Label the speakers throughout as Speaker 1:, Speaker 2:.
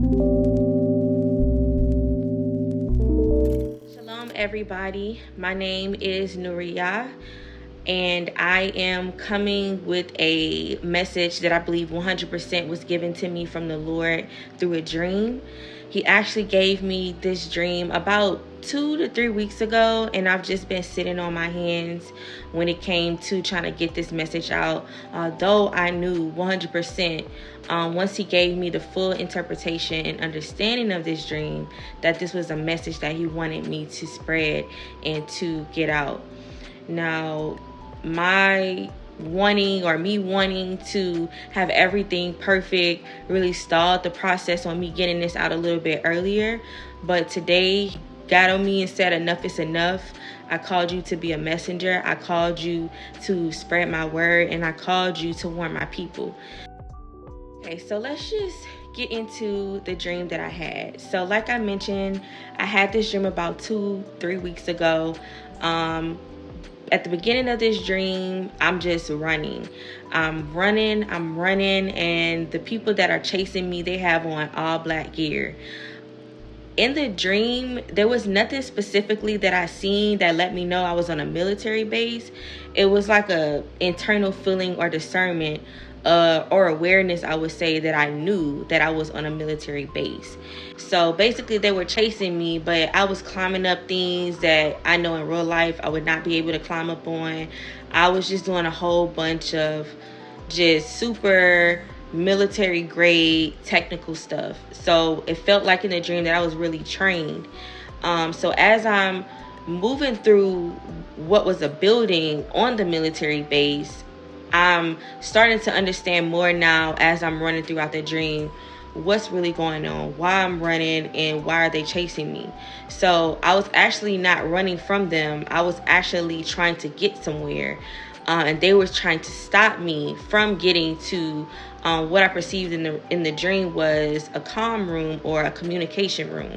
Speaker 1: Shalom, everybody. My name is Nuria, and I am coming with a message that I believe 100% was given to me from the Lord through a dream. He actually gave me this dream about 2 to 3 weeks ago, and I've just been sitting on my hands when it came to trying to get this message out. Though I knew 100% once he gave me the full interpretation and understanding of this dream, that this was a message that he wanted me to spread and to get out. Now, me wanting to have everything perfect really stalled the process on me getting this out a little bit earlier. But today, he got on me and said, enough is enough. I called you to be a messenger. I called you to spread my word, and I called you to warn my people. Okay, so let's just get into the dream that I had. So like I mentioned, I had this dream about 2-3 weeks ago. At the beginning of this dream, I'm just running. I'm running, and the people that are chasing me, they have on all black gear. In the dream, there was nothing specifically that I seen that let me know I was on a military base. It was like a internal feeling or discernment or awareness, I would say, that I knew that I was on a military base. So basically they were chasing me, but I was climbing up things that I know in real life I would not be able to climb up on. I was just doing a whole bunch of just super military grade technical stuff. So it felt like in the dream that I was really trained. So as I'm moving through what was a building on the military base, I'm starting to understand more now as I'm running throughout the dream what's really going on, why I'm running, and why are they chasing me. So I was actually not running from them. I was actually trying to get somewhere, and they were trying to stop me from getting to what I perceived in the dream was a comm room or a communication room.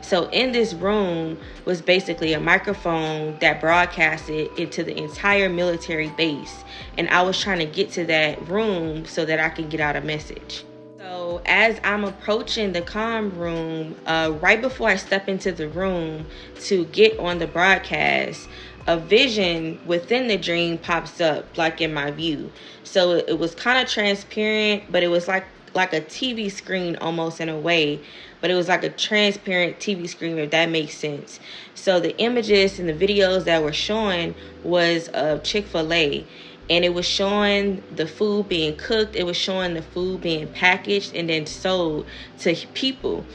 Speaker 1: So in this room was basically a microphone that broadcasted into the entire military base. And I was trying to get to that room so that I could get out a message. So as I'm approaching the comm room, right before I step into the room to get on the broadcast, a vision within the dream pops up, like in my view. So it was kind of transparent, but it was like a TV screen almost in a way. But it was like a transparent TV screen, if that makes sense. So the images and the videos that were showing was of Chick-fil-A. And it was showing the food being cooked. It was showing the food being packaged and then sold to people.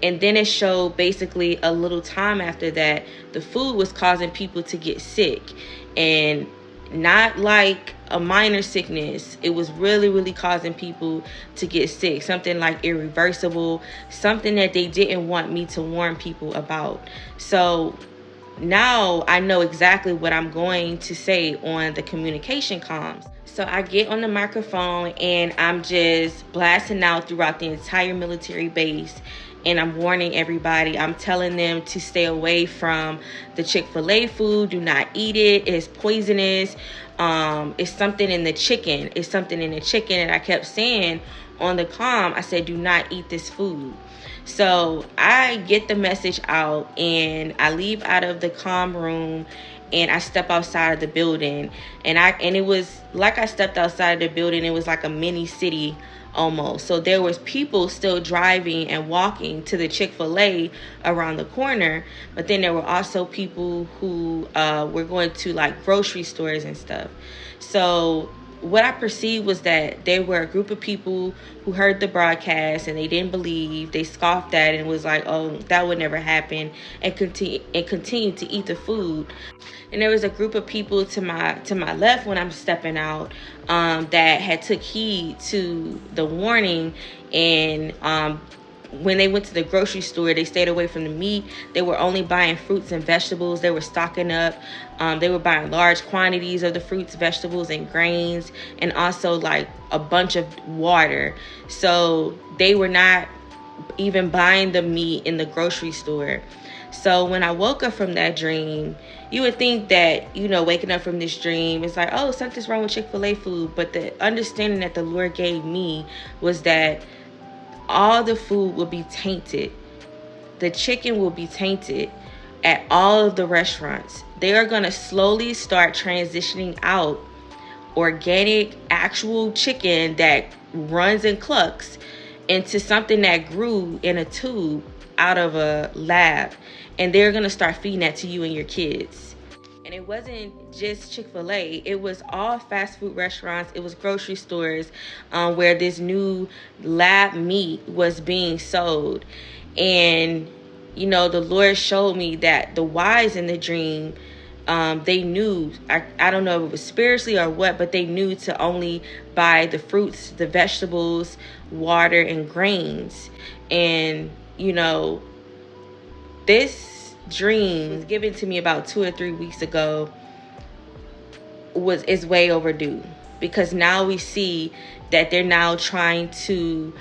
Speaker 1: And then it showed basically a little time after that, the food was causing people to get sick. And not like a minor sickness. It was really, really causing people to get sick. Something like irreversible. Something that they didn't want me to warn people about. So now I know exactly what I'm going to say on the communication comms. So I get on the microphone and I'm just blasting out throughout the entire military base. And I'm warning everybody. I'm telling them to stay away from the Chick-fil-A food. Do not eat it. It's poisonous. It's something in the chicken. It's something in the chicken. And I kept saying on the comm, I said, do not eat this food. So I get the message out and I leave out of the comm room and I step outside of the building. And it was like I stepped outside of the building. It was like a mini city almost. So there was people still driving and walking to the Chick-fil-A around the corner, but then there were also people who were going to like grocery stores and stuff. So what I perceived was that there were a group of people who heard the broadcast and they didn't believe. They scoffed at it and was like, oh, that would never happen, and continued to eat the food. And there was a group of people to my left when I'm stepping out that had took heed to the warning, and when they went to the grocery store, they stayed away from the meat. They were only buying fruits and vegetables. They were stocking up. They were buying large quantities of the fruits, vegetables, and grains, and also like a bunch of water. So they were not even buying the meat in the grocery store. So when I woke up from that dream, you would think that, waking up from this dream, it's like, oh, something's wrong with Chick-fil-A food. But the understanding that the Lord gave me was that all the food will be tainted. The chicken will be tainted at all of the restaurants. They are going to slowly start transitioning out organic, actual chicken that runs and clucks into something that grew in a tube out of a lab. And they're going to start feeding that to you and your kids. And it wasn't just Chick-fil-A. It was all fast food restaurants. It was grocery stores where this new lab meat was being sold. And, you know, the Lord showed me that the wise in the dream, they knew, I don't know if it was spiritually or what, but they knew to only buy the fruits, the vegetables, water, and grains. And, you know, this dream was given to me about 2 or 3 weeks ago is way overdue, because now we see that they're now trying to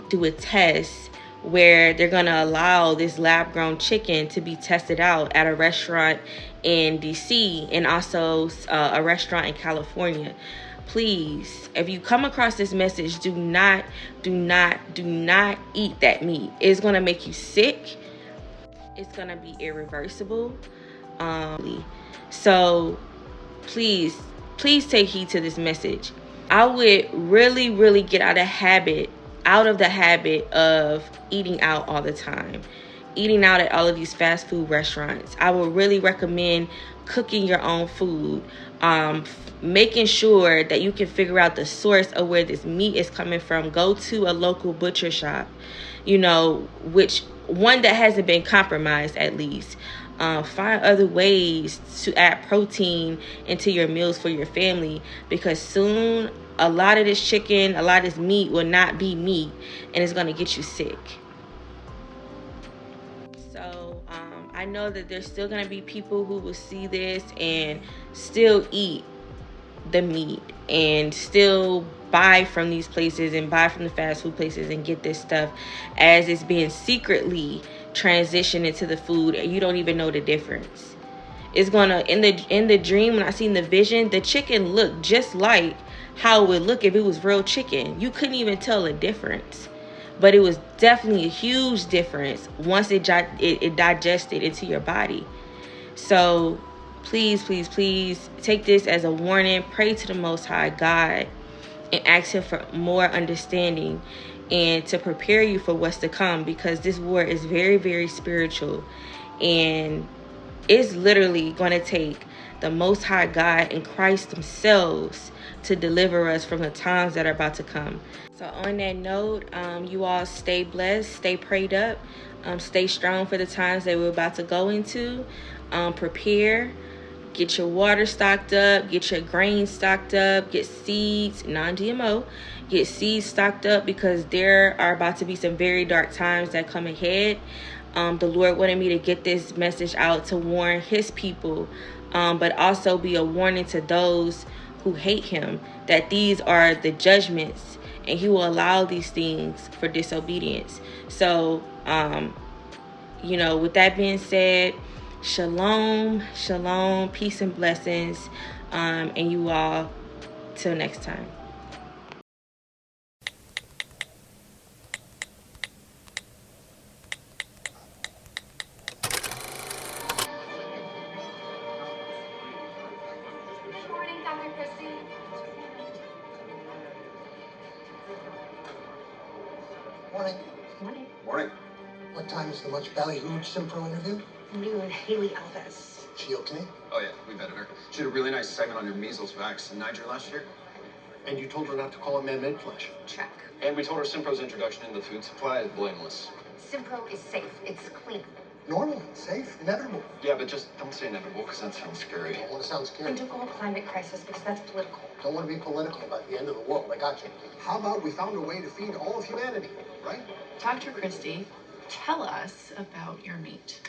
Speaker 1: do a test where they're going to allow this lab grown chicken to be tested out at a restaurant in DC and also a restaurant in California. Please, if you come across this message, do not eat that meat. It's going to make you sick. It's going to be irreversible. So please take heed to this message. I would really get out of the habit of eating out all the time, eating out at all of these fast food restaurants. I would really recommend cooking your own food, making sure that you can figure out the source of where this meat is coming from. Go to a local butcher shop, you know, which one that hasn't been compromised at least. Find other ways to add protein into your meals for your family, because soon a lot of this chicken, a lot of this meat will not be meat, and it's going to get you sick. So I know that there's still going to be people who will see this and still eat the meat and still buy from these places and buy from the fast food places and get this stuff as it's being secretly transitioned into the food, and you don't even know the difference. It's gonna, in the dream, when I seen the vision, the chicken looked just like how it would look if it was real chicken. You couldn't even tell the difference, but it was definitely a huge difference once it digested into your body. So please take this as a warning. Pray to the Most High God and ask Him for more understanding and to prepare you for what's to come, because this war is very spiritual, and it's literally going to take the Most High God and Christ themselves to deliver us from the times that are about to come. So on that note, you all stay blessed, stay prayed up, stay strong for the times that we're about to go into. Prepare. Get your water stocked up. Get your grains stocked up. Get seeds, non-GMO. Get seeds stocked up, because there are about to be some very dark times that come ahead. The Lord wanted me to get this message out to warn His people, but also be a warning to those who hate Him, that these are the judgments, and He will allow these things for disobedience. So, you know, with that being said, shalom, peace and blessings, and you all, till next time.
Speaker 2: Morning, Dr. Christie.
Speaker 3: Morning.
Speaker 2: Morning.
Speaker 3: What time is the much ballyhooed Simpro interview?
Speaker 4: Noon, Haley Elvis.
Speaker 3: She okay?
Speaker 2: Oh, yeah, we vetted her. She had a really nice segment on your measles vax in Niger last year.
Speaker 3: And you told her not to call it man-made flesh.
Speaker 4: Check.
Speaker 2: And we told her Simpro's introduction into the food supply is blameless.
Speaker 4: Simpro is safe. It's clean.
Speaker 3: Normal, safe, inevitable.
Speaker 2: Yeah, but just don't say inevitable, because that sounds scary.
Speaker 3: Don't want to sound scary.
Speaker 4: And don't go a climate crisis, because that's political.
Speaker 3: Don't want to be political about the end of the world. I got you. How about we found a way to feed all of humanity, right?
Speaker 5: Dr. Christie, tell us about your meat.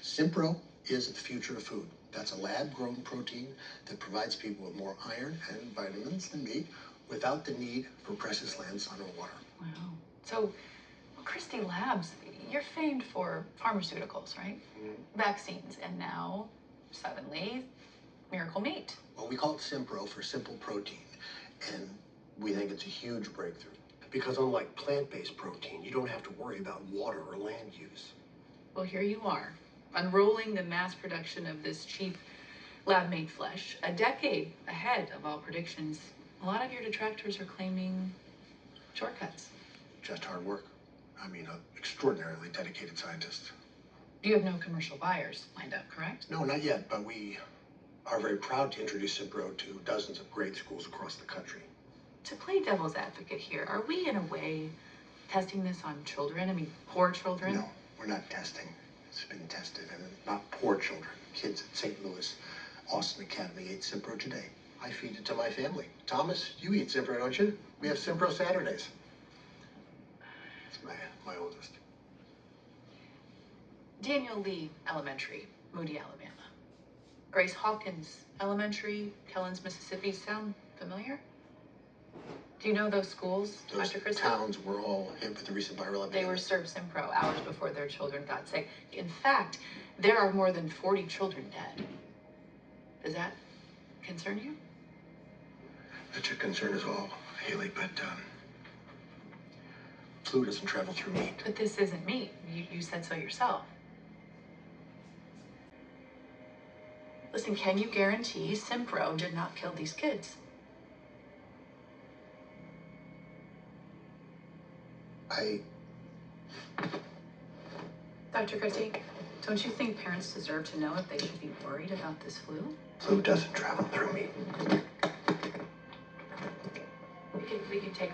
Speaker 3: Simpro is the future of food. That's a lab-grown protein that provides people with more iron and vitamins than meat without the need for precious land, sun, or water.
Speaker 5: Wow. So, Christie Labs, you're famed for pharmaceuticals, right?
Speaker 3: Mm-hmm.
Speaker 5: Vaccines, and now, suddenly, miracle meat.
Speaker 3: Well, we call it Simpro for simple protein, and we think it's a huge breakthrough. Because unlike plant-based protein, you don't have to worry about water or land use.
Speaker 5: Well, here you are, unrolling the mass production of this cheap lab-made flesh, a decade ahead of all predictions. A lot of your detractors are claiming shortcuts.
Speaker 3: Just hard work. I mean, an extraordinarily dedicated scientist.
Speaker 5: You have no commercial buyers lined up, correct?
Speaker 3: No, not yet, but we are very proud to introduce Simpro to dozens of grade schools across the country.
Speaker 5: To play devil's advocate here, are we in a way testing this on children? I mean, poor children?
Speaker 3: No, we're not testing. It's been tested, and not poor children. Kids at St. Louis Austin Academy ate Simpro today. I feed it to my family. Thomas, you eat Simpro, don't you? We have Simpro Saturdays. It's my oldest.
Speaker 5: Daniel Lee Elementary, Moody, Alabama. Grace Hawkins Elementary, Kellens, Mississippi. Sound familiar? Do you know those schools,
Speaker 3: Those
Speaker 5: Dr. Christie?
Speaker 3: towns were all hit with the recent viral epidemic.
Speaker 5: They were served Simpro hours before their children got sick. In fact, there are more than 40 children dead. Does that concern you?
Speaker 3: That should concern us all, Haley, but flu doesn't travel through meat.
Speaker 5: But this isn't meat. You said so yourself. Listen, can you guarantee Simpro did not kill these kids? Dr. Christie, don't you think parents deserve to know if they should be worried about this flu?
Speaker 3: Flu doesn't travel through meat.
Speaker 5: We can take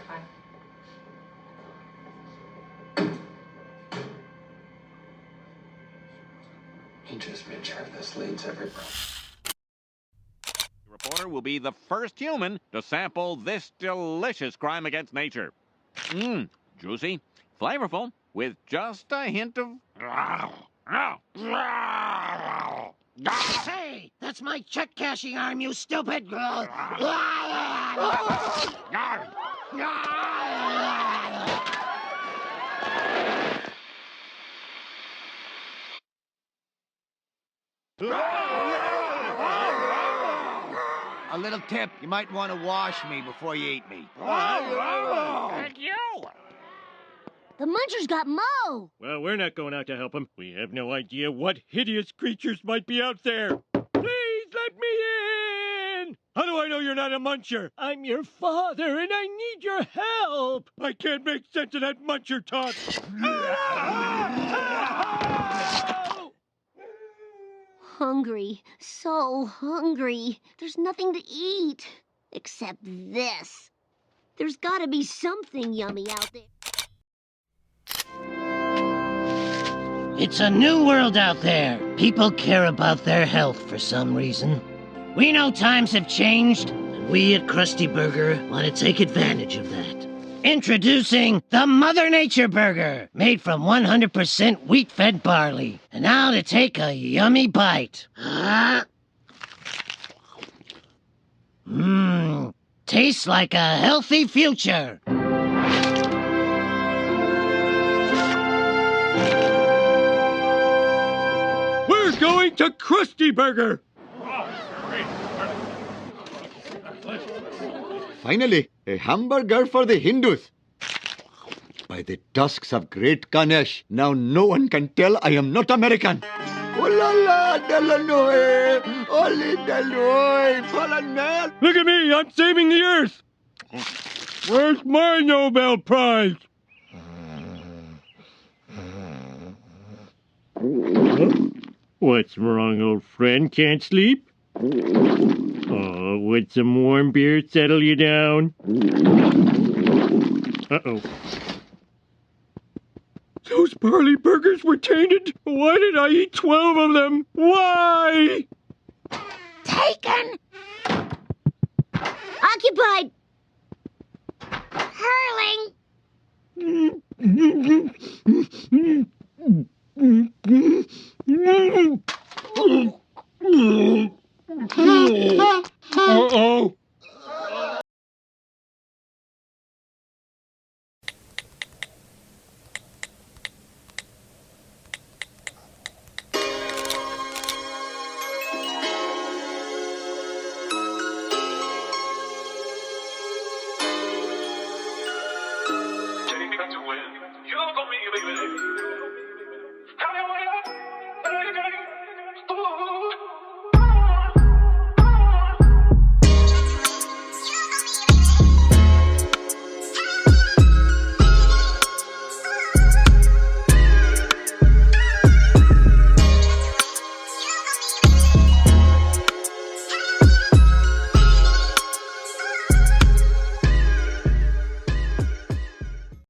Speaker 5: 5.
Speaker 3: He just made sure this leads every problem.
Speaker 6: The reporter will be the first human to sample this delicious crime against nature. Juicy, flavorful, with just a hint of...
Speaker 7: Hey, that's my check cashing arm, you stupid!
Speaker 8: A little tip, you might want to wash me before you eat me.
Speaker 6: Thank you!
Speaker 9: The muncher's got Mo!
Speaker 10: Well, we're not going out to help him. We have no idea what hideous creatures might be out there. Please let me in! How do I know you're not a muncher? I'm your father, and I need your help! I can't make sense of that muncher talk!
Speaker 9: Hungry. So hungry. There's nothing to eat. Except this. There's gotta be something yummy out there.
Speaker 7: It's a new world out there. People care about their health for some reason. We know times have changed, and we at Krusty Burger want to take advantage of that. Introducing the Mother Nature Burger, made from 100% wheat-fed barley. And now to take a yummy bite. Tastes like a healthy future.
Speaker 10: We're going to Krusty Burger!
Speaker 11: Finally, a hamburger for the Hindus. By the tusks of great Ganesh, now no one can tell I am not American. Oh la la, Delanoy, Oli Deloy, Polanel.
Speaker 10: Look at me, I'm saving the Earth! Where's my Nobel Prize? What's wrong, old friend? Can't sleep? Oh, would some warm beer settle you down? Uh-oh. Those barley burgers were tainted. Why did I eat 12 of them? Why?
Speaker 9: Taken! Occupied! Hurling!